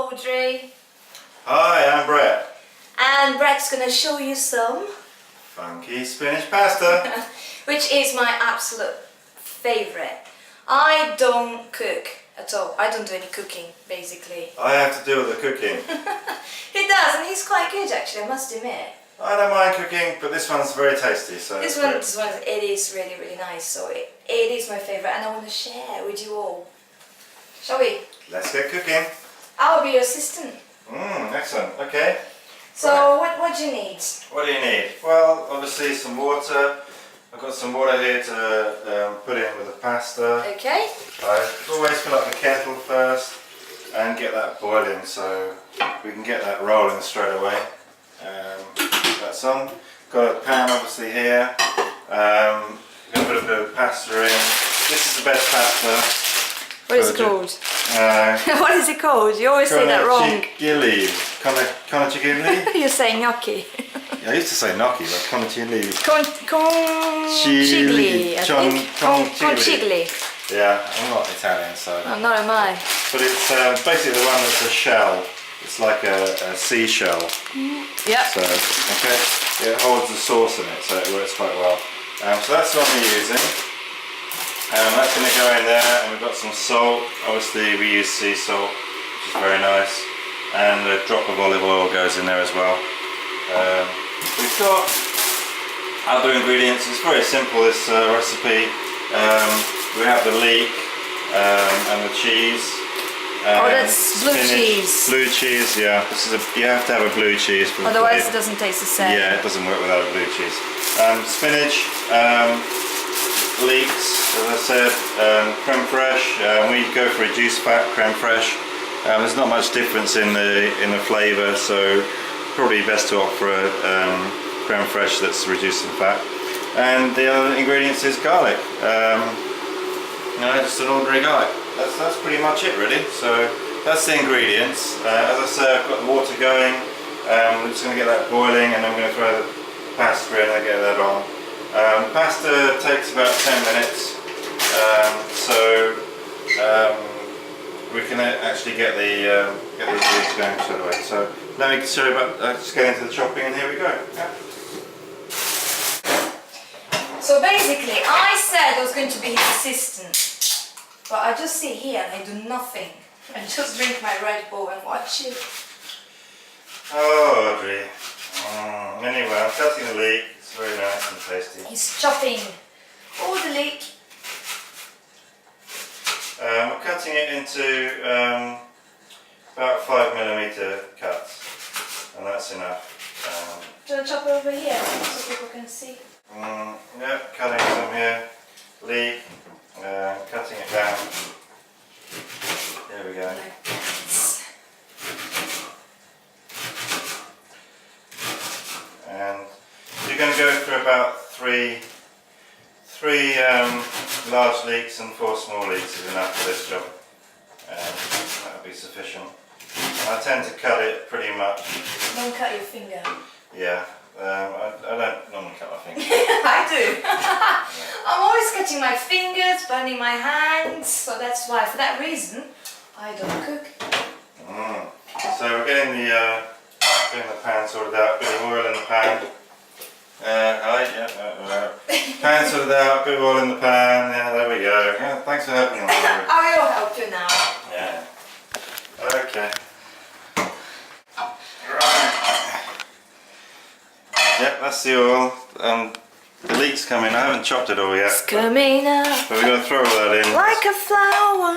Audrey. Hi, I'm Brett. And Brett's going to show you some funky spinach pasta. which is my absolute favourite. I don't cook at all. I don't do any cooking, basically. I have to do with the cooking. He does, and he's quite good actually, I must admit. I don't mind cooking, but this one's very tasty. So This one, it is really, really nice. So it is my favourite, and I want to share with you all. Shall we? Let's get cooking. I'll be your assistant. Excellent. Okay. So right. what do you need? What do you need? Well, obviously some water. I've got some water here to put in with the pasta. Okay. I always fill up the kettle first and get that boiling so we can get that rolling straight away. That's on. Got a pan obviously here. Got a bit of pasta in. This is the best pasta. What is it called? What is it called? You always say that wrong. Conchigili. You're saying gnocchi. Yeah, I used to say gnocchi, but conchigili. Conchigli, I think. Conchigli. Yeah, I'm not Italian, so. Oh, nor am I. But it's basically the one that's a shell. It's like a seashell. Yeah. So, okay, it holds the sauce in it, so it works quite well. So that's what we're using. That's going to go in there, and we've got some salt. Obviously we use sea salt, which is very nice. And a drop of olive oil goes in there as well. We've got other ingredients. It's very simple, this recipe. We have the leek and the cheese. Oh, that's blue spinach, cheese. Blue cheese, yeah. You have to have a blue cheese. For otherwise it doesn't taste the same. Yeah, it doesn't work without a blue cheese. Spinach, leeks, as I said, creme fraiche. We go for a juice pack creme fraiche. There's not much difference in the flavour, so probably best to opt for a creme fraiche that's reduced in fat. And the other ingredients is garlic. Just an ordinary garlic. That's pretty much it really. So that's the ingredients. As I say, I've got the water going. We're just going to get that boiling, and then I'm going to throw the pasta in and get that on. Pasta takes about 10 minutes. We can actually get the leeks going straight away. So let me show you about just get into the chopping, and here we go. Yeah. So basically, I said I was going to be his assistant, but I just sit here and I do nothing. I just drink my Red Bull and watch you. Oh, Audrey. Anyway, I'm cutting the leek. It's very nice and tasty. He's chopping all the leek. We're cutting it into about 5mm cuts, and that's enough. Do you want to chop it over here so people can see? Yep, cutting some here, leek, cutting it down. There we go. Like this. And you're going to go for about three large leeks and 4 small leeks is enough for this job. That'll be sufficient. And I tend to cut it pretty much. Don't cut your finger. Yeah. I don't normally cut my fingers. I do. I'm always cutting my fingers, burning my hands, so that's why, for that reason, I don't cook. So we're getting the pan sorted out, bit of oil in the pan. Pan sorted out, bit of oil in the pan, yeah, there we go. Yeah, thanks for helping me. I will help you now. Yeah. Okay. Right. Yep, that's the oil. The leek's coming. I haven't chopped it all yet. It's coming up. But we're going to throw all that in. Like a flower.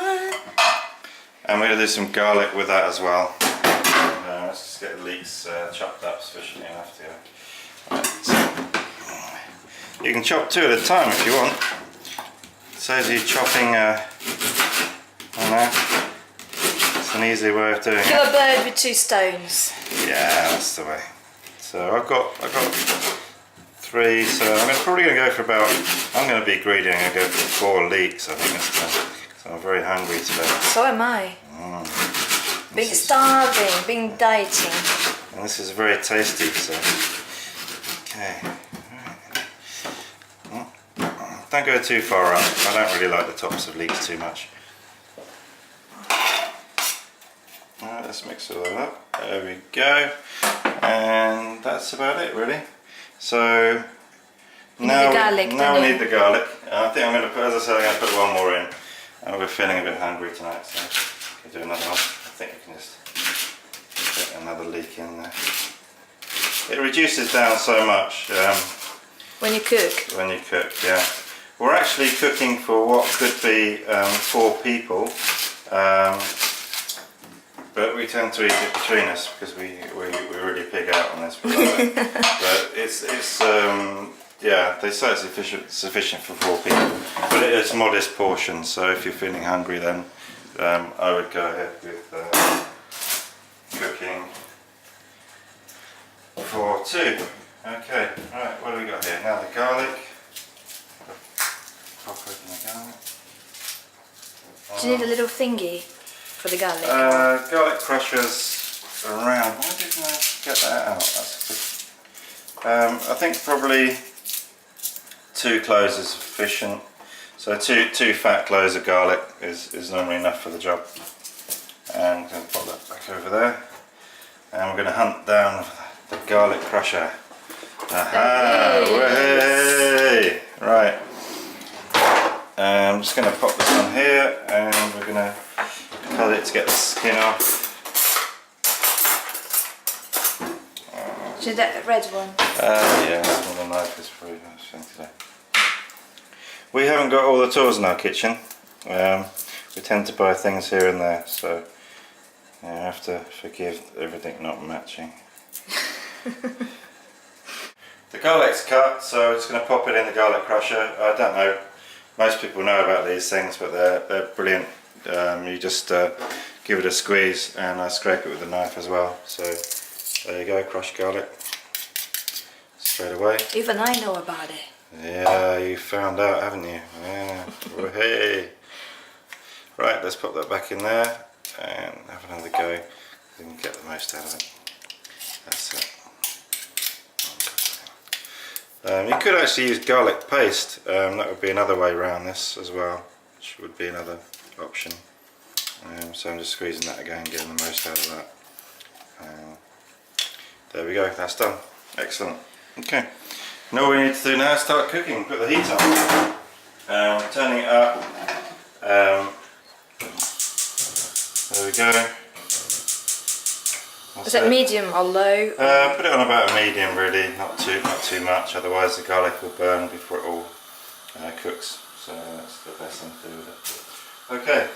And we're going to do some garlic with that as well. Let's just get the leeks chopped up sufficiently enough to go. Right, so you can chop 2 at a time if you want. Saves you chopping, I don't know. It's an easy way of doing it. Kill a bird with 2 stones. Yeah, that's the way. So I've got 3, so I'm probably going to go for about, I'm going to be greedy, I'm going to go for 4 leeks I think this time. So I'm very hungry today. So am I. Being starving, being dieting. And this is very tasty, so. Okay. Don't go too far up. I don't really like the tops of leeks too much. Alright, let's mix it all up. There we go. And that's about it really. So now we need the garlic. I think I'm going to put, as I said, I'm going to put one more in. We're feeling a bit hungry tonight, so we'll do another one. I think you can just put another leek in there. It reduces down so much. When you cook? When you cook, yeah. We're actually cooking for what could be 4 people, but we tend to eat it between us because we really pig out on this. But it's yeah, they say it's sufficient for 4 people, but it's modest portions. So if you're feeling hungry, then I would go ahead with cooking for 2. Okay, right, what do we got here? Now the garlic. Pop open the garlic. Do you need a little thingy for the garlic? Garlic crushers around. Why didn't I get that out? That's good. I think probably 2 cloves is sufficient. So two fat cloves of garlic is normally enough for the job. And I'm going to pop that back over there. And we're going to hunt down the garlic crusher. Aha! Way! Right. I'm just going to pop this on here and we're going to cut it to get the skin off. Should that red one? Yeah, this one, the knife is pretty nice today. We haven't got all the tools in our kitchen. We tend to buy things here and there, so you have to forgive everything not matching. The garlic's cut, so it's going to pop it in the garlic crusher. I don't know, most people know about these things, but they're brilliant. You just give it a squeeze, and I scrape it with a knife as well. So there you go, crushed garlic straight away. Even I know about it. Yeah, you found out, haven't you? Yeah. Hey. Right, let's pop that back in there and have another go. We can get the most out of it. That's it. You could actually use garlic paste. That would be another way around this as well, which would be another option. So I'm just squeezing that again, getting the most out of that. There we go, that's done. Excellent. Okay. Now what we need to do now is start cooking. Put the heat on. Turning it up. There we go. Is it medium or low? Put it on about a medium, really, not too much. Otherwise, the garlic will burn before it all cooks. So that's the best thing to do with it. Okay.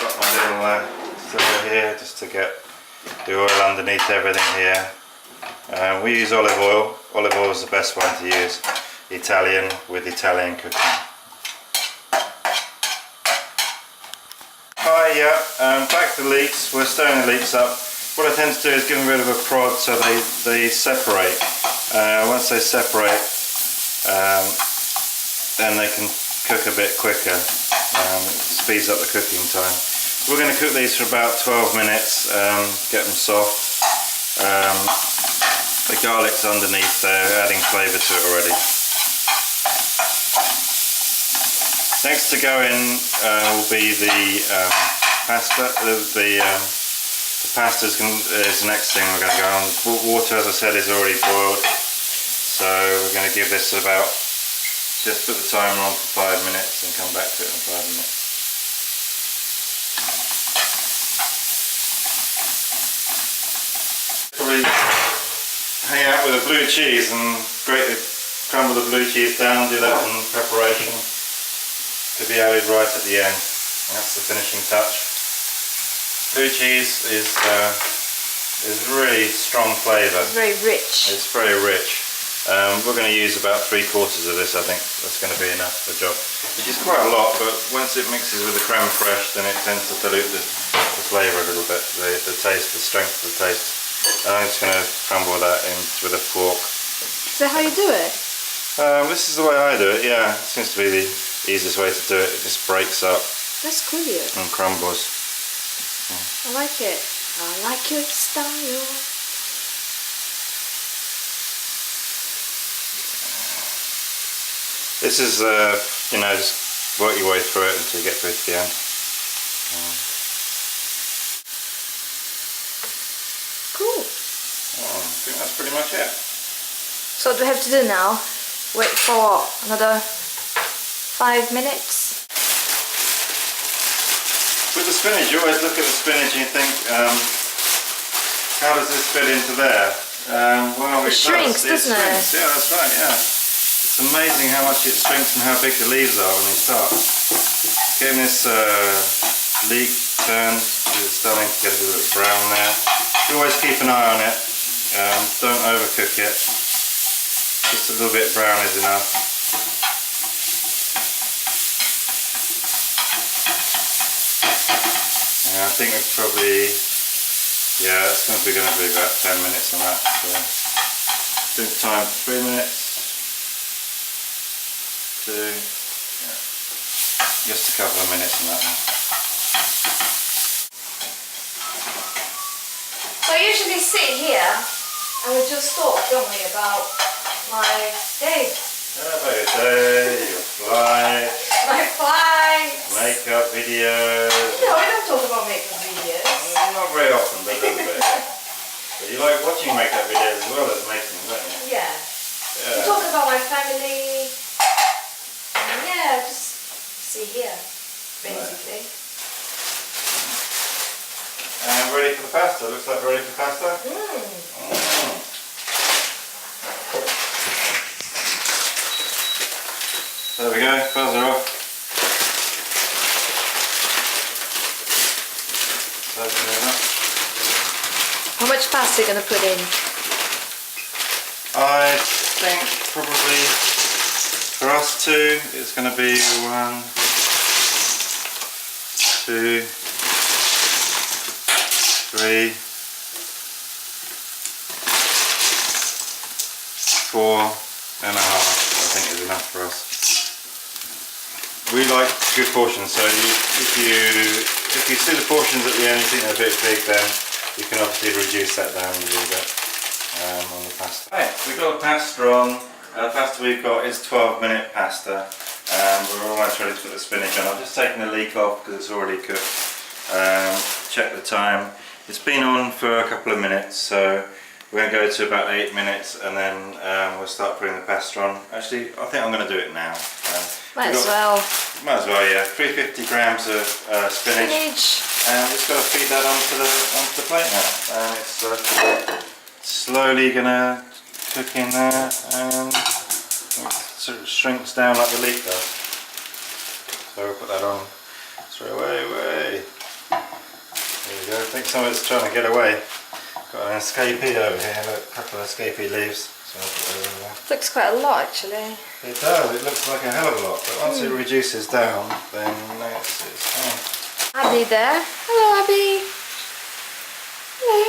Got my little stirrer here just to get the oil underneath everything here. We use olive oil. Olive oil is the best one to use. Italian with Italian cooking. Hi, yeah, back to the leeks. We're stirring the leeks up. What I tend to do is give them a bit of a prod so they separate. Once they separate, then they can cook a bit quicker. It speeds up the cooking time. We're going to cook these for about 12 minutes, get them soft. The garlic's underneath there, adding flavour to it already. Next to go in will be the pasta. The pasta is the next thing we're going to go on. Water, as I said, is already boiled, so we're going to give this about, just put the timer on for 5 minutes and come back to it in 5 minutes. Probably hang out with a blue cheese and crumble the blue cheese down, do that in preparation to be added right at the end. That's the finishing touch. Blue cheese is really strong flavour. It's very rich. It's very rich. We're going to use about 3/4 of this. I think that's going to be enough for the job. Which is quite a lot, but once it mixes with the creme fraiche, then it tends to dilute the flavour a little bit, the taste, the strength of the taste. And I'm just going to crumble that in with a fork. Is that how you do it? This is the way I do it, yeah. It seems to be the easiest way to do it. It just breaks up. That's brilliant. And crumbles. I like it. I like your style. This is, you know, just work your way through it until you get through to the end. Cool. Oh, I think that's pretty much it. So what do we have to do now? Wait for another 5 minutes? With the spinach, you always look at the spinach and you think, how does this fit into there? Well, It shrinks, doesn't it? Shrinks. Yeah, that's right, yeah. It's amazing how much it shrinks and how big the leaves are when they start. Getting this leek turned, it's starting to get a little bit brown there. You always keep an eye on it. Don't overcook it. Just a little bit brown is enough. And I think we've probably, yeah, it's going to be about 10 minutes on that. So, doing time 3 minutes. 2, yeah. Just a couple of minutes on that one. So I usually sit here and we just talk, don't we, about my day. Yeah, about your day, your flight, My flights. makeup videos. No, we don't talk about makeup videos. Not very often, but a little bit. But you like watching makeup videos as well as making them, don't you? Yeah. We talk about my family. And yeah, just see here, basically. And ready for the pasta. Looks like we're ready for pasta. There we go, buzzer off. Open it up. How much pasta are you going to put in? I think probably for us two it's going to be 1, 2, 3, 4.5, I think is enough for us. We like good portions, so if you see the portions at the end you think they're a bit big, then you can obviously reduce that down a little bit on the pasta. Right, we've got the pasta on. The pasta we've got is 12-minute pasta. We're almost ready to put the spinach on. I've just taken the leek off because it's already cooked. Check the time. It's been on for a couple of minutes, so we're going to go to about 8 minutes and then we'll start putting the pasta on. Actually, I think I'm going to do it now. Might as well. Might as well, yeah. 350 grams of spinach. And just got to feed that onto the plate now. And it's slowly going to cook in there and it sort of shrinks down like the leek does. So we'll put that on straight away. There we go. I think someone's trying to get away. Got an escapee over here, look, a couple of escapee leaves. So I'll put those over there. Looks quite a lot actually. It does, it looks like a hell of a lot, but once it reduces down, then it's fine. Abby there. Hello Abby. Hello.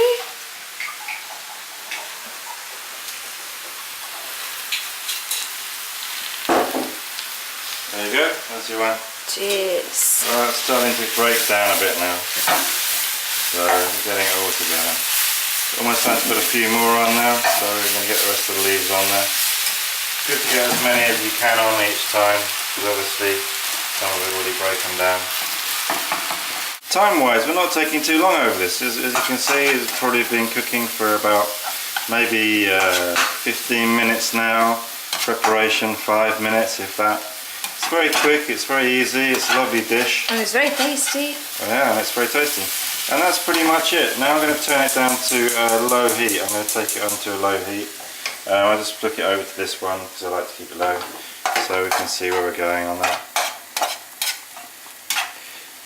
There you go, that's your one. Cheers. Well, it's starting to break down a bit now. So we're getting it all together. Almost time to put a few more on now, so we're going to get the rest of the leaves on there. Good to get as many as you can on each time, because obviously some of it already broken down. Time wise, we're not taking too long over this. As you can see, it's probably been cooking for about maybe 15 minutes now. Preparation 5 minutes, if that. It's very quick, it's very easy, it's a lovely dish. And it's very tasty. Yeah, and it's very tasty. And that's pretty much it. Now I'm going to turn it down to low heat. I'm going to take it onto a low heat. I'll just flick it over to this one because I like to keep it low so we can see where we're going on that.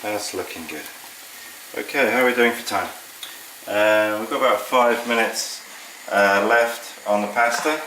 That's looking good. Okay, how are we doing for time? We've got about 5 minutes left on the pasta.